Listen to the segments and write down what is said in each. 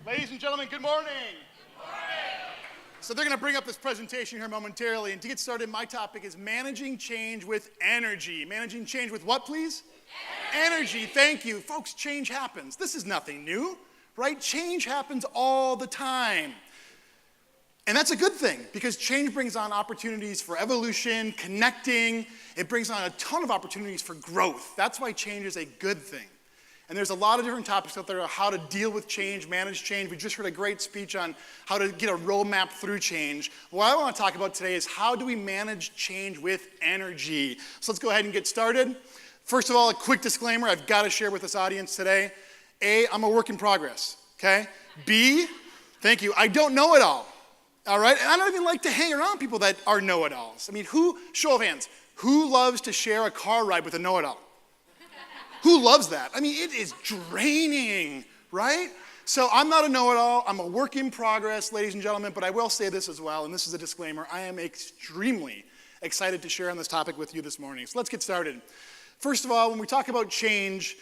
Ladies and gentlemen, good morning. So they're going to bring up this presentation here momentarily. And to get started, my topic is managing change with energy. Managing change with what, please? Energy. Thank you. Folks, change happens. This is nothing new, right? Change happens all the time. And that's a good thing because change brings on opportunities for evolution, connecting. It brings on a ton of opportunities for growth. That's why change is a good thing. And there's a lot of different topics out there on how to deal with change, manage change. We just heard a great speech on how to get a roadmap through change. What I want to talk about today is how do we manage change with energy? So let's go ahead and get started. First of all, a quick disclaimer I've got to share with this audience today. A, I'm a work in progress, okay? B, thank you, I don't know it all right? And I don't even like to hang around people that are know-it-alls. I mean, show of hands, who loves to share a car ride with a know-it-all? Who loves that? I mean, it is draining, right? So I'm not a know-it-all. I'm a work in progress, ladies and gentlemen, but I will say this as well, and this is a disclaimer. I am extremely excited to share on this topic with you this morning. So let's get started. First of all, when we talk about change,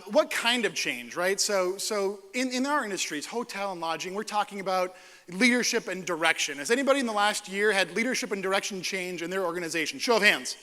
what kind of change, right? So in our industries, hotel and lodging, we're talking about leadership and direction. Has anybody in the last year had leadership and direction change in their organization? Show of hands.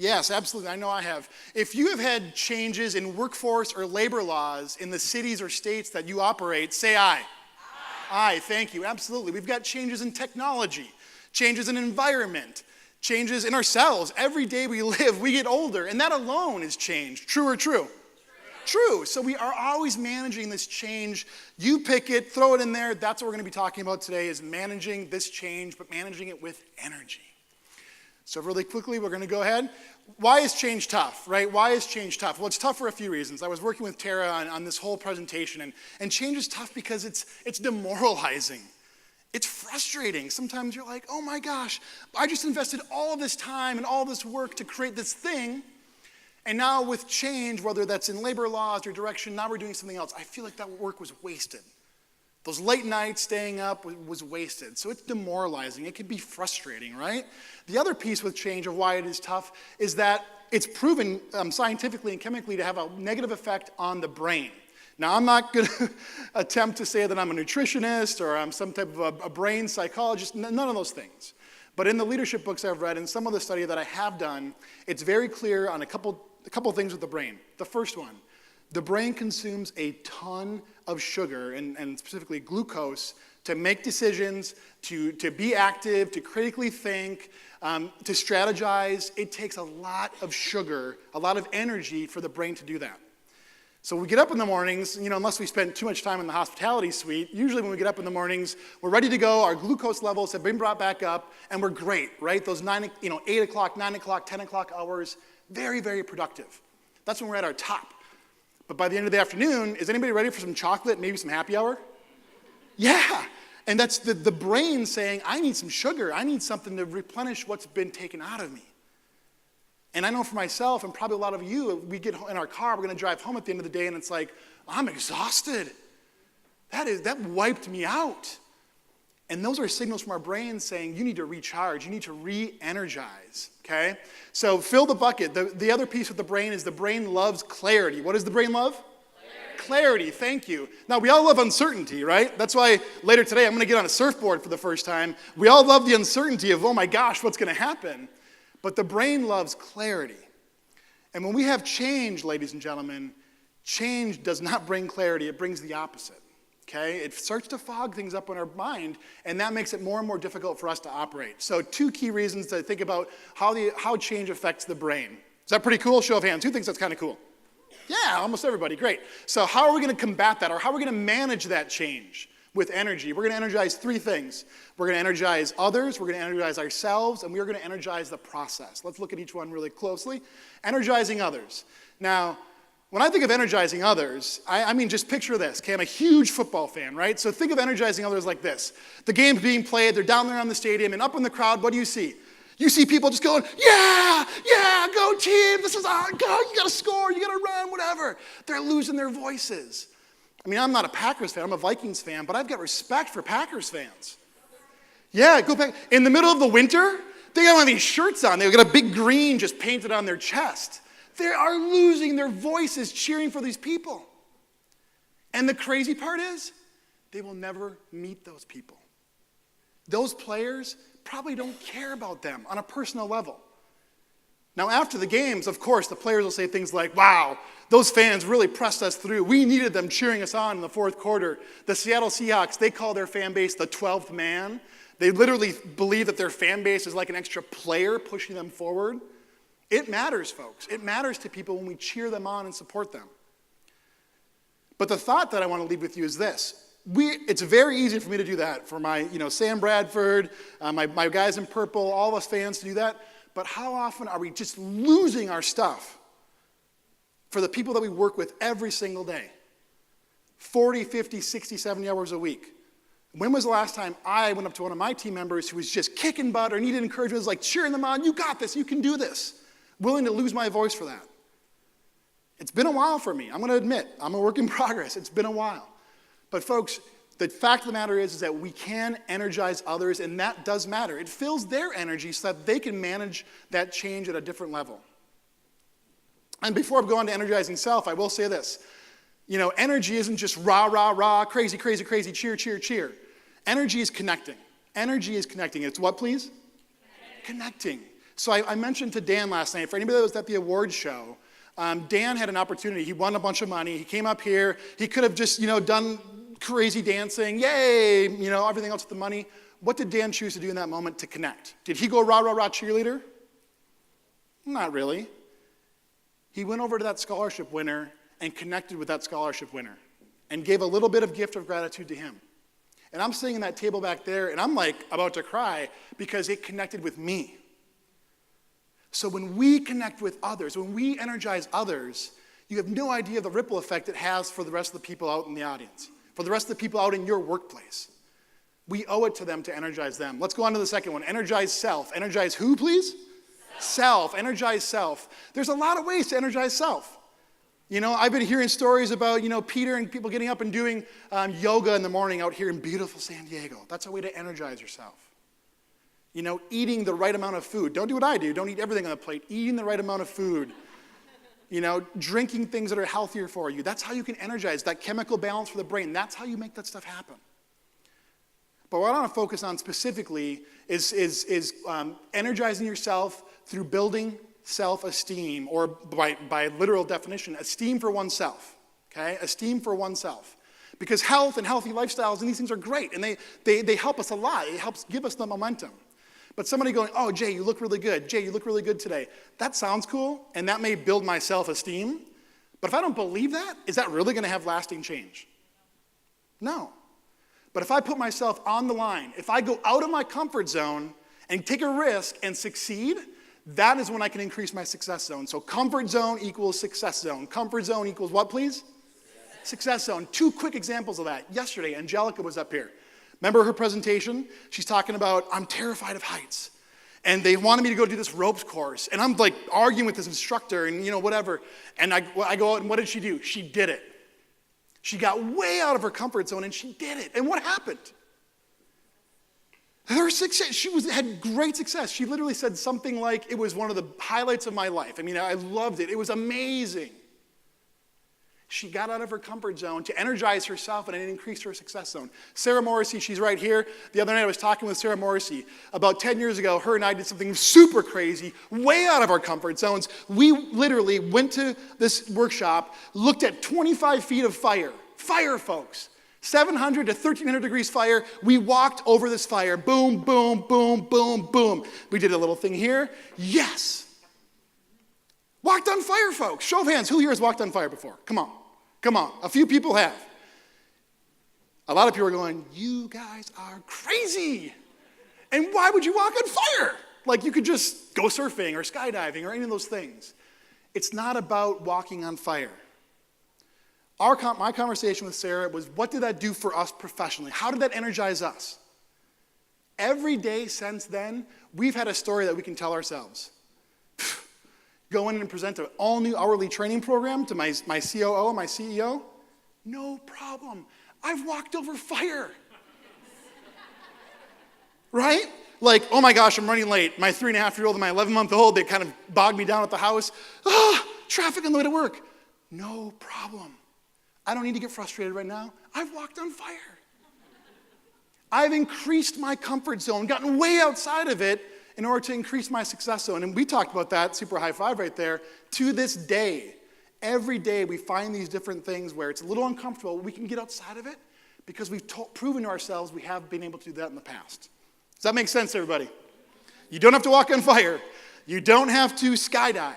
Yes, absolutely. I know I have. If you have had changes in workforce or labor laws in the cities or states that you operate, say aye. Aye, thank you. Absolutely. We've got changes in technology, changes in environment, changes in ourselves. Every day we live, we get older, and that alone is change. True or true? True. So we are always managing this change. You pick it, throw it in there. That's what we're going to be talking about today is managing this change, but managing it with energy. So really quickly, we're going to go ahead. Why is change tough, right? Why is change tough? Well, it's tough for a few reasons. I was working with Tara on this whole presentation, and change is tough because it's demoralizing. It's frustrating. Sometimes you're like, oh my gosh, I just invested all of this time and all this work to create this thing, and now with change, whether that's in labor laws or direction, now we're doing something else. I feel like that work was wasted. Those late nights staying up was wasted. So it's demoralizing. It can be frustrating, right? The other piece with change of why it is tough is that it's proven scientifically and chemically to have a negative effect on the brain. Now, I'm not going to attempt to say that I'm a nutritionist or I'm some type of a brain psychologist, none of those things. But in the leadership books I've read and some of the study that I have done, it's very clear on a couple things with the brain. The first one, the brain consumes a ton of sugar, and specifically glucose, to make decisions, to be active, to critically think, to strategize. It takes a lot of sugar, a lot of energy for the brain to do that. So we get up in the mornings, unless we spend too much time in the hospitality suite, usually when we get up in the mornings, we're ready to go, our glucose levels have been brought back up, and we're great, right? Those 8 o'clock, 9 o'clock, 10 o'clock hours, very, very productive. That's when we're at our top. But by the end of the afternoon, is anybody ready for some chocolate, maybe some happy hour? Yeah. And that's the brain saying, I need some sugar. I need something to replenish what's been taken out of me. And I know for myself, and probably a lot of you, we get in our car, we're going to drive home at the end of the day, and it's like, I'm exhausted. That wiped me out. And those are signals from our brain saying, you need to recharge. You need to re-energize, okay? So fill the bucket. The other piece with the brain is the brain loves clarity. What does the brain love? Clarity, thank you. Now, we all love uncertainty, right? That's why later today I'm going to get on a surfboard for the first time. We all love the uncertainty of, oh my gosh, what's going to happen? But the brain loves clarity. And when we have change, ladies and gentlemen, change does not bring clarity. It brings the opposite. Okay, it starts to fog things up in our mind, and that makes it more and more difficult for us to operate. So 2 key reasons to think about how change affects the brain. Is that pretty cool? Show of hands. Who thinks that's kind of cool? Yeah, almost everybody. Great. So how are we going to combat that, or how are we going to manage that change with energy? We're going to energize 3 things. We're going to energize others, we're going to energize ourselves, and we're going to energize the process. Let's look at each one really closely. Energizing others. Now, when I think of energizing others, I mean, just picture this, okay? I'm a huge football fan, right? So think of energizing others like this. The game's being played, they're down there on the stadium, and up in the crowd, what do you see? You see people just going, yeah, go team, this is our go, you gotta score, you gotta run, whatever. They're losing their voices. I mean, I'm not a Packers fan, I'm a Vikings fan, but I've got respect for Packers fans. Yeah, go back. In the middle of the winter, they got one of these shirts on, they've got a big green just painted on their chest. They are losing their voices cheering for these people. And the crazy part is, they will never meet those people. Those players probably don't care about them on a personal level. Now, after the games, of course, the players will say things like, wow, those fans really pressed us through. We needed them cheering us on in the fourth quarter. The Seattle Seahawks, they call their fan base the 12th man. They literally believe that their fan base is like an extra player pushing them forward. It matters, folks. It matters to people when we cheer them on and support them. But the thought that I want to leave with you is this. It's very easy for me to do that, for my, Sam Bradford, my guys in purple, all of us fans to do that. But how often are we just losing our stuff for the people that we work with every single day? 40, 50, 60, 70 hours a week. When was the last time I went up to one of my team members who was just kicking butt or needed encouragement, was like cheering them on, you got this, you can do this, willing to lose my voice for that? It's been a while for me. I'm going to admit, I'm a work in progress. It's been a while. But folks, the fact of the matter is that we can energize others, and that does matter. It fills their energy so that they can manage that change at a different level. And before I go on to energizing self, I will say this. Energy isn't just rah, rah, rah, crazy, crazy, crazy, cheer, cheer, cheer. Energy is connecting. Energy is connecting. It's what, please? Connecting. So I mentioned to Dan last night, for anybody that was at the awards show, Dan had an opportunity. He won a bunch of money. He came up here. He could have just, done crazy dancing, yay, everything else with the money. What did Dan choose to do in that moment to connect? Did he go rah, rah, rah, cheerleader? Not really. He went over to that scholarship winner and connected with that scholarship winner and gave a little bit of gift of gratitude to him. And I'm sitting in that table back there, and I'm like about to cry because it connected with me. So when we connect with others, when we energize others, you have no idea the ripple effect it has for the rest of the people out in the audience, for the rest of the people out in your workplace. We owe it to them to energize them. Let's go on to the second one. Energize self. Energize who, please? Self. Energize self. There's a lot of ways to energize self. I've been hearing stories about, Peter and people getting up and doing yoga in the morning out here in beautiful San Diego. That's a way to energize yourself. Eating the right amount of food. Don't do what I do. Don't eat everything on the plate. Eating the right amount of food. Drinking things that are healthier for you. That's how you can energize that chemical balance for the brain. That's how you make that stuff happen. But what I want to focus on specifically is energizing yourself through building self-esteem, or by literal definition, esteem for oneself. Okay? Esteem for oneself. Because health and healthy lifestyles and these things are great, and they help us a lot. It helps give us the momentum. But somebody going, oh, Jay, you look really good. Jay, you look really good today. That sounds cool, and that may build my self-esteem. But if I don't believe that, is that really going to have lasting change? No. But if I put myself on the line, if I go out of my comfort zone and take a risk and succeed, that is when I can increase my success zone. So comfort zone equals success zone. Comfort zone equals what, please? Success zone. 2 quick examples of that. Yesterday, Angelica was up here. Remember her presentation? She's talking about, I'm terrified of heights. And they wanted me to go do this ropes course. And I'm like arguing with this instructor and whatever. And I go out, and what did she do? She did it. She got way out of her comfort zone and she did it. And what happened? Her success, had great success. She literally said something like, it was one of the highlights of my life. I loved it. It was amazing. She got out of her comfort zone to energize herself, and it increased her success zone. Sarah Morrissey, she's right here. The other night I was talking with Sarah Morrissey. About 10 years ago, her and I did something super crazy, way out of our comfort zones. We literally went to this workshop, looked at 25 feet of fire. Fire, folks. 700 to 1,300 degrees fire. We walked over this fire. Boom, boom, boom, boom, boom. We did a little thing here. Yes. Walked on fire, folks. Show of hands. Who here has walked on fire before? Come on. Come on. A few people have. A lot of people are going, you guys are crazy. And why would you walk on fire? Like you could just go surfing or skydiving or any of those things. It's not about walking on fire. My conversation with Sarah was, what did that do for us professionally? How did that energize us? Every day since then, we've had a story that we can tell ourselves. Go in and present an all-new hourly training program to my COO, my CEO. No problem. I've walked over fire. Right? Like, oh my gosh, I'm running late. My 3.5-year-old and my 11-month-old, they kind of bogged me down at the house. Traffic on the way to work. No problem. I don't need to get frustrated right now. I've walked on fire. I've increased my comfort zone, gotten way outside of it in order to increase my success zone. And we talked about that, super high five right there, to this day. Every day we find these different things where it's a little uncomfortable, but we can get outside of it because we've proven to ourselves we have been able to do that in the past. Does that make sense, everybody? You don't have to walk on fire. You don't have to skydive.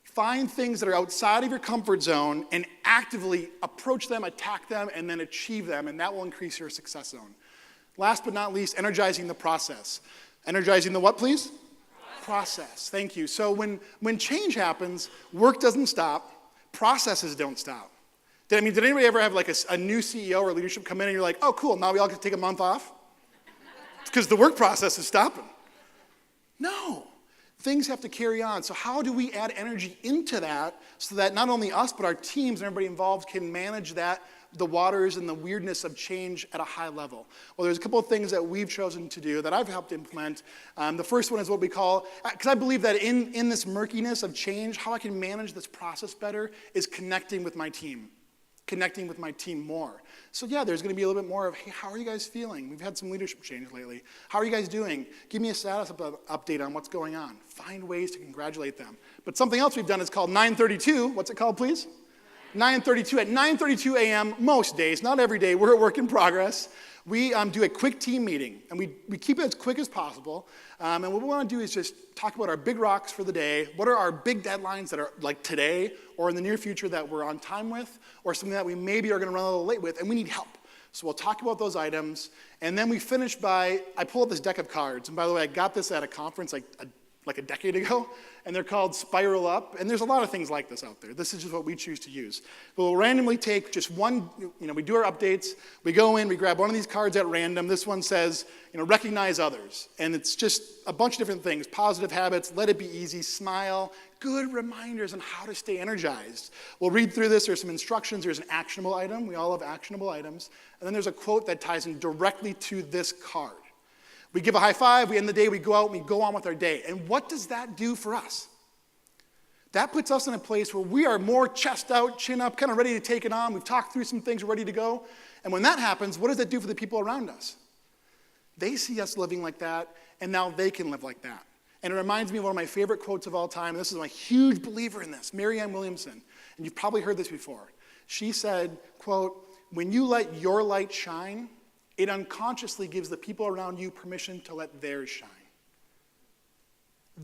Find things that are outside of your comfort zone and actively approach them, attack them, and then achieve them, and that will increase your success zone. Last but not least, energizing the process. Energizing the what, please? Process. Thank you. So when change happens, work doesn't stop, processes don't stop. Did anybody ever have like a new CEO or leadership come in and you're like, oh, cool, now we all get to take a month off? Because the work process is stopping. No. Things have to carry on. So how do we add energy into that so that not only us, but our teams and everybody involved can manage that, the waters and the weirdness of change at a high level? Well, there's a couple of things that we've chosen to do that I've helped implement. The first one is what we call, because I believe that in this murkiness of change, how I can manage this process better is connecting with my team more. So yeah, there's going to be a little bit more of, hey, how are you guys feeling? We've had some leadership change lately. How are you guys doing? Give me a status update on what's going on. Find ways to congratulate them. But something else we've done is called 932. What's it called, please? 9:32. At 9:32 a.m., most days, not every day, we're a work in progress. We do a quick team meeting, and we keep it as quick as possible. And what we want to do is just talk about our big rocks for the day. What are our big deadlines that are like today or in the near future that we're on time with, or something that we maybe are going to run a little late with, and we need help. So we'll talk about those items, and then we finish by, I pull up this deck of cards. And by the way, I got this at a conference like a decade ago, and they're called Spiral Up, and there's a lot of things like this out there. This is just what we choose to use. But we'll randomly take just one, we do our updates, we go in, we grab one of these cards at random. This one says, recognize others, and it's just a bunch of different things: positive habits, let it be easy, smile, good reminders on how to stay energized. We'll read through this. There's some instructions. There's an actionable item. We all have actionable items. And then there's a quote that ties in directly to this card. We give a high five, we end the day, we go out, and we go on with our day. And what does that do for us? That puts us in a place where we are more chest out, chin up, kind of ready to take it on. We've talked through some things, we're ready to go. And when that happens, what does that do for the people around us? They see us living like that, and now they can live like that. And it reminds me of one of my favorite quotes of all time. And this is, I'm a huge believer in this, Marianne Williamson. And you've probably heard this before. She said, quote, "When you let your light shine, it unconsciously gives the people around you permission to let theirs shine."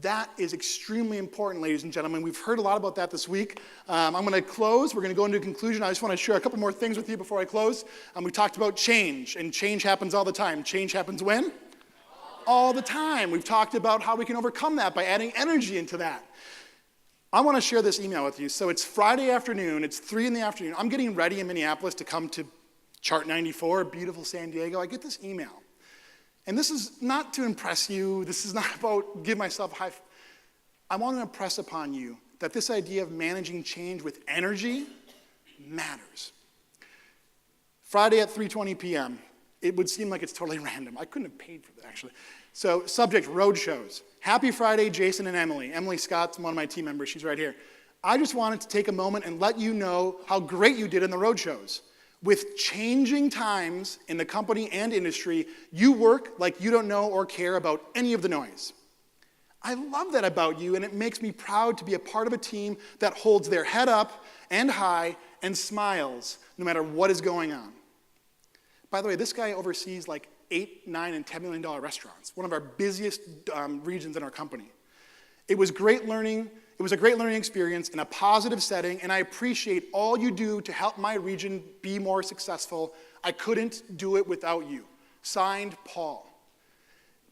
That is extremely important, ladies and gentlemen. We've heard a lot about that this week. I'm going to close. We're going to go into a conclusion. I just want to share a couple more things with you before I close. We talked about change, and change happens all the time. Change happens when? All the time. We've talked about how we can overcome that by adding energy into that. I want to share this email with you. So it's Friday afternoon. It's 3 in the afternoon. I'm getting ready in Minneapolis to come to Chart 94, beautiful San Diego. I get this email. And this is not to impress you. This is not about give myself a high five. I want to impress upon you that this idea of managing change with energy matters. Friday at 3:20 p.m. It would seem like it's totally random. I couldn't have paid for that, actually. So, subject, road shows. Happy Friday, Jason and Emily. Emily Scott's one of my team members. She's right here. I just wanted to take a moment and let you know how great you did in the road shows. With changing times in the company and industry, you work like you don't know or care about any of the noise. I love that about you, and it makes me proud to be a part of a team that holds their head up and high and smiles no matter what is going on. By the way, this guy oversees like 8, 9, and $10 million restaurants, one of our busiest regions in our company. It was great learning. It was a great learning experience in a positive setting, and I appreciate all you do to help my region be more successful. I couldn't do it without you. Signed, Paul.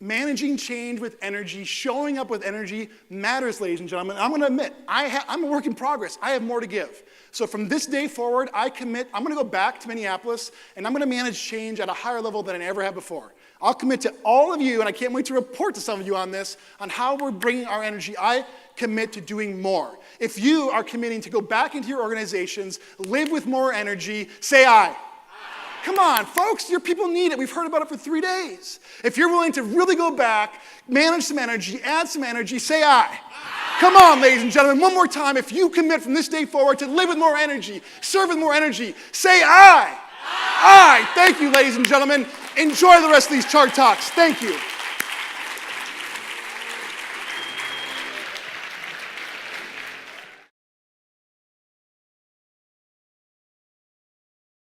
Managing change with energy, showing up with energy matters, ladies and gentlemen. I'm going to admit, I'm a work in progress. I have more to give. So from this day forward, I commit, I'm going to go back to Minneapolis, and I'm going to manage change at a higher level than I ever have before. I'll commit to all of you, and I can't wait to report to some of you on this, on how we're bringing our energy. I commit to doing more. If you are committing to go back into your organizations, live with more energy, say aye. Come on, folks, your people need it. We've heard about it for 3 days. If you're willing to really go back, manage some energy, add some energy, say aye. Come on, ladies and gentlemen, one more time. If you commit from this day forward to live with more energy, serve with more energy, say aye. Aye. Thank you, ladies and gentlemen. Enjoy the rest of these chart talks. Thank you.